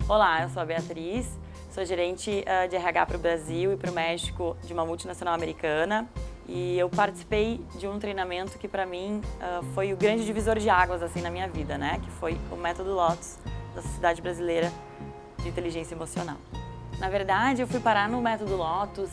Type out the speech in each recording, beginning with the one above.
Olá, eu sou a Beatriz, sou gerente de RH para o Brasil e para o México de uma multinacional americana e eu participei de um treinamento que para mim foi o grande divisor de águas assim na minha vida, né? Que foi o Método Lotus da Sociedade Brasileira de Inteligência Emocional. Na verdade, eu fui parar no Método Lotus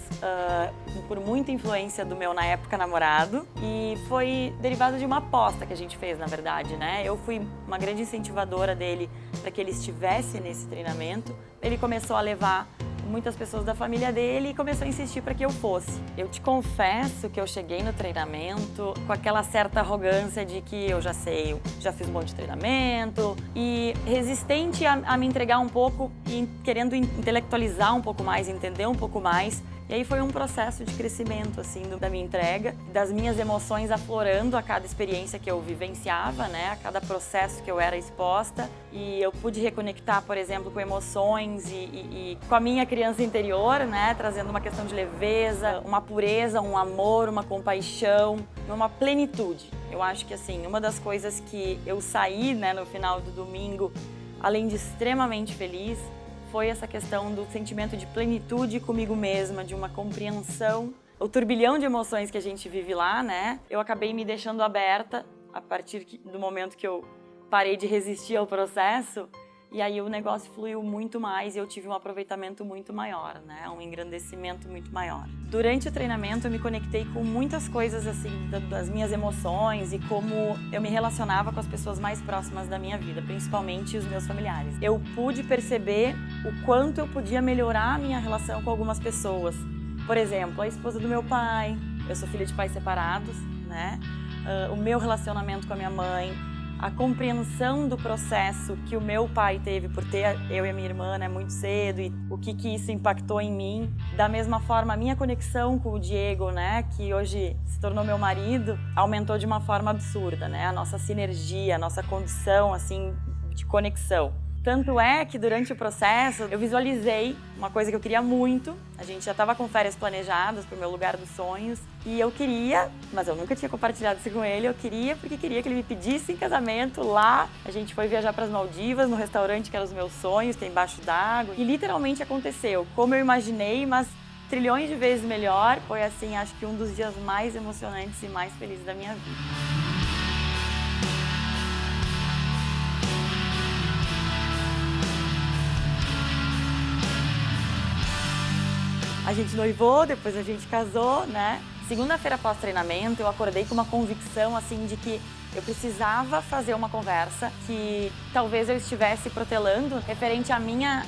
por muita influência do meu, na época, namorado, e foi derivado de uma aposta que a gente fez, na verdade, né? Eu fui uma grande incentivadora dele para que ele estivesse nesse treinamento. Ele começou a levar muitas pessoas da família dele e começou a insistir para que eu fosse. Eu te confesso que eu cheguei no treinamento com aquela certa arrogância de que eu já sei, já fiz um monte de treinamento e resistente a me entregar um pouco e querendo intelectualizar um pouco mais, entender um pouco mais. E aí foi um processo de crescimento, assim, da minha entrega, das minhas emoções aflorando a cada experiência que eu vivenciava, né? A cada processo que eu era exposta. E eu pude reconectar, por exemplo, com emoções e com a minha criança interior, né? Trazendo uma questão de leveza, uma pureza, um amor, uma compaixão, uma plenitude. Eu acho que, assim, uma das coisas que eu saí, né, no final do domingo, além de extremamente feliz, foi essa questão do sentimento de plenitude comigo mesma, de uma compreensão. O turbilhão de emoções que a gente vive lá, né? Eu acabei me deixando aberta a partir do momento que eu parei de resistir ao processo e aí o negócio fluiu muito mais e eu tive um aproveitamento muito maior, né? Um engrandecimento muito maior. Durante o treinamento eu me conectei com muitas coisas assim das minhas emoções e como eu me relacionava com as pessoas mais próximas da minha vida, principalmente os meus familiares. Eu pude perceber o quanto eu podia melhorar a minha relação com algumas pessoas. Por exemplo, a esposa do meu pai, eu sou filha de pais separados, né? O meu relacionamento com a minha mãe, a compreensão do processo que o meu pai teve por ter eu e a minha irmã, né, muito cedo e o que isso impactou em mim. Da mesma forma, a minha conexão com o Diego, né, que hoje se tornou meu marido, aumentou de uma forma absurda, né? A nossa sinergia, a nossa condição, assim, de conexão. Tanto é que durante o processo eu visualizei uma coisa que eu queria muito. A gente já estava com férias planejadas para o meu lugar dos sonhos. E eu queria, mas eu nunca tinha compartilhado isso com ele, porque queria que ele me pedisse em casamento lá. A gente foi viajar para as Maldivas, no restaurante que era os meus sonhos, que é embaixo d'água. E literalmente aconteceu, como eu imaginei, mas trilhões de vezes melhor. Foi assim, acho que um dos dias mais emocionantes e mais felizes da minha vida. A gente noivou, depois a gente casou, né? Segunda-feira após treinamento, eu acordei com uma convicção, assim, de que eu precisava fazer uma conversa que talvez eu estivesse protelando referente à minha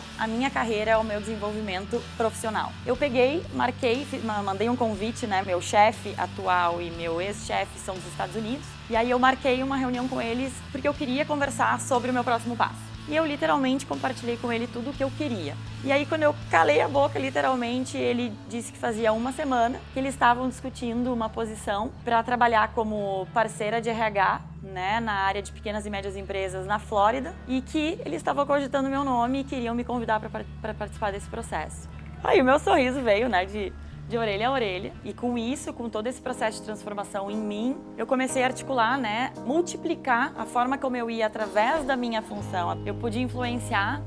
carreira, ao meu desenvolvimento profissional. Eu peguei, marquei, mandei um convite, né? Meu chefe atual e meu ex-chefe são dos Estados Unidos. E aí eu marquei uma reunião com eles porque eu queria conversar sobre o meu próximo passo. E eu literalmente compartilhei com ele tudo o que eu queria. E aí quando eu calei a boca, literalmente, ele disse que fazia uma semana que eles estavam discutindo uma posição para trabalhar como parceira de RH, né, na área de pequenas e médias empresas na Flórida e que eles estavam cogitando meu nome e queriam me convidar para participar desse processo. Aí o meu sorriso veio, né, de orelha a orelha. E com isso, com todo esse processo de transformação em mim, eu comecei a articular, né, multiplicar a forma como eu ia através da minha função. Eu podia influenciar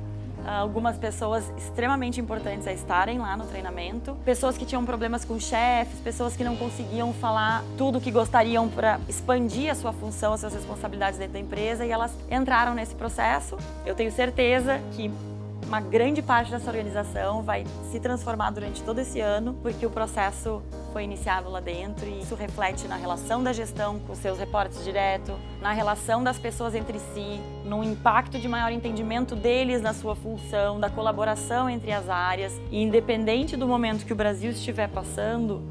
algumas pessoas extremamente importantes a estarem lá no treinamento, pessoas que tinham problemas com chefes, pessoas que não conseguiam falar tudo o que gostariam para expandir a sua função, as suas responsabilidades dentro da empresa, e elas entraram nesse processo. Eu tenho certeza que uma grande parte dessa organização vai se transformar durante todo esse ano, porque o processo foi iniciado lá dentro e isso reflete na relação da gestão com seus reportes direto, na relação das pessoas entre si, no impacto de maior entendimento deles na sua função, da colaboração entre as áreas. E independente do momento que o Brasil estiver passando,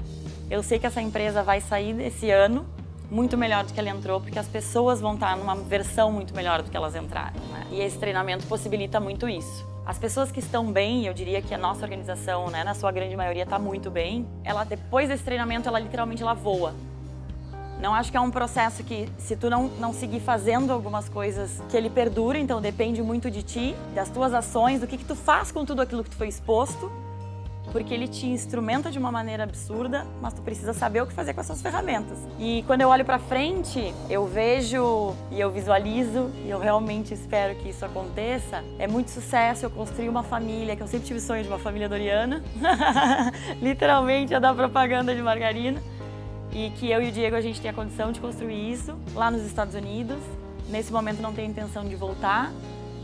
eu sei que essa empresa vai sair desse ano muito melhor do que ela entrou, porque as pessoas vão estar numa versão muito melhor do que elas entraram, né? E esse treinamento possibilita muito isso. As pessoas que estão bem, eu diria que a nossa organização, né, na sua grande maioria, está muito bem. Ela, depois desse treinamento, ela literalmente voa. Não acho que é um processo que, se tu não seguir fazendo algumas coisas, que ele perdura. Então depende muito de ti, das tuas ações, do que tu faz com tudo aquilo que tu foi exposto. porque ele te instrumenta de uma maneira absurda, mas tu precisa saber o que fazer com essas ferramentas. E quando eu olho pra frente, eu vejo e eu visualizo, e eu realmente espero que isso aconteça, é muito sucesso. Eu construí uma família, que eu sempre tive sonho de uma família Doriana, literalmente a da propaganda de margarina, e que eu e o Diego a gente tem a condição de construir isso lá nos Estados Unidos. Nesse momento não tenho intenção de voltar,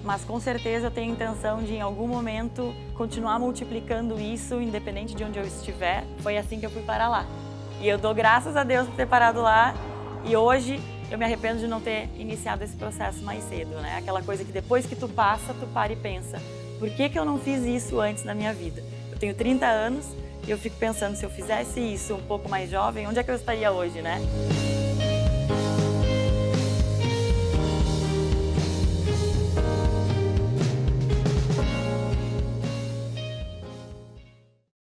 mas com certeza eu tenho intenção de, em algum momento, continuar multiplicando isso, independente de onde eu estiver. Foi assim que eu fui parar lá. E eu dou graças a Deus por ter parado lá, e hoje eu me arrependo de não ter iniciado esse processo mais cedo, né? Aquela coisa que depois que tu passa, tu para e pensa, por que que eu não fiz isso antes na minha vida? Eu tenho 30 anos e eu fico pensando, se eu fizesse isso um pouco mais jovem, onde é que eu estaria hoje, né?